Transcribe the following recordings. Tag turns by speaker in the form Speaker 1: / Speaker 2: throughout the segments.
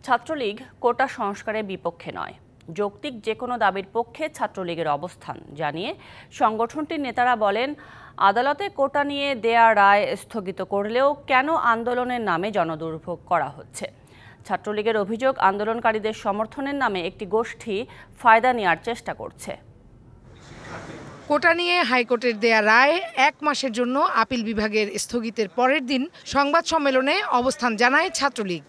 Speaker 1: ছাত্রলীগ কোটা সংস্কারের বিপক্ষে নয়, যৌক্তিক যে কোনো দাবির পক্ষে ছাত্রলীগের অবস্থান জানিয়ে সংগঠনটির নেতারা বলেন, আদালতে কোটা নিয়ে দেয়া রায় স্থগিত করলেও কেন আন্দোলনের নামে জনদুর্ভোগ করা হচ্ছে। ছাত্রলীগের অভিযোগ, আন্দোলনকারীদের সমর্থনের নামে একটি গোষ্ঠী ফায়দা নেওয়ার চেষ্টা করছে।
Speaker 2: কোটা নিয়ে হাইকোর্টের দেয়া রায় 1 মাসের জন্য আপিল বিভাগের স্থগিতের পরের দিন সংবাদ সম্মেলনে অবস্থান জানায় ছাত্রলীগ।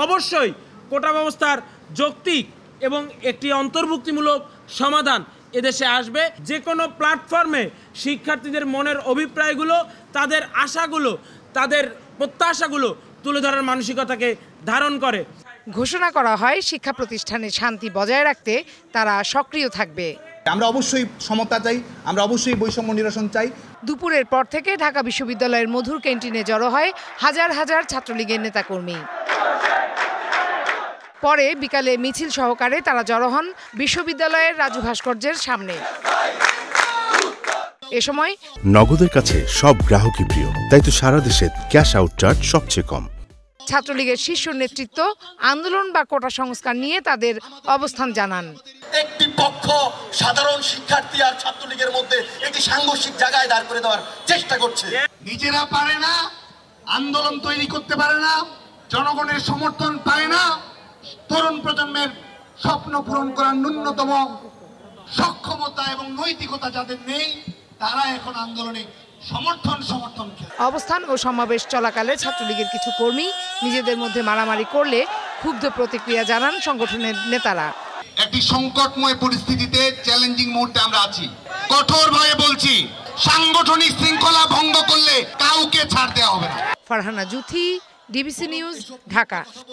Speaker 3: অবশ্যই কোটা ব্যবস্থার যৌক্তিক এবং একটি অন্তর্ভুক্তিমূলক সমাধান এদেশে আসবে। যে কোনো প্ল্যাটফর্মে শিক্ষার্থীদের মনের অভিপ্রায়গুলো, তাদের আশাগুলো, তাদের প্রত্যাশাগুলো তুলে ধরার মানসিকতাকে ধারণ করে।
Speaker 2: ঘোষণা করা হয় শিক্ষা প্রতিষ্ঠানে শান্তি বজায় রাখতে তারা সক্রিয় থাকবে।
Speaker 4: আমরা অবশ্যই সমতা চাই, আমরা অবশ্যই বৈষম্য নিরসন চাই।
Speaker 2: দুপুরের পর থেকে ঢাকা বিশ্ববিদ্যালয়ের মধুর ক্যান্টিনে জড়ো হয় হাজার হাজার ছাত্রলীগের নেতাকর্মী। পরে বিকালে মিছিল সহকারে তারা জড়ো হন বিশ্ববিদ্যালয়ের রাজু ভাস্কর্যের সামনে। এ সময়
Speaker 5: নগদের কাছে সব গ্রাহকই প্রিয়, তাই তো সারা দেশে ক্যাশ আউট চার্জ সবচেয়ে কম।
Speaker 2: ছাত্রলীগের শীর্ষ নেতৃত্ব আন্দোলন বা কোটা সংস্কার নিয়ে তাদের অবস্থান জানান।
Speaker 6: একটি পক্ষ সাধারণ শিক্ষার্থী আর ছাত্রলীগের মধ্যে একটি সাংঘর্ষিক জায়গায় দাঁড় করে দেওয়ার চেষ্টা করছে।
Speaker 7: নিজেরা পারে না, আন্দোলন তৈরি করতে পারে না, জনগণের সমর্থন পায় না, তরুণ প্রজন্মের স্বপ্ন পূরণ করার ন্যূনতম সক্ষমতা এবং নৈতিকতা যাদের নেই, তারা এখন আন্দোলনে সমর্থন।
Speaker 2: অবস্থান ও সমাবেশ চলাকালে ছাত্রলীগের কিছু কর্মী নিজেদের মধ্যে মারামারি করলে ক্ষুব্ধ প্রতিক্রিয়া জানান সংগঠনের নেতারা।
Speaker 7: একটি সংকটময় পরিস্থিতিতে, চ্যালেঞ্জিং মুহূর্তে আমরা আছি। কঠোরভাবে বলছি, সাংগঠনিক শৃঙ্খলা ভঙ্গ করলে কাউকে ছাড় দেওয়া হবে না।
Speaker 2: Farhana Juthi, DBC news, Dhaka.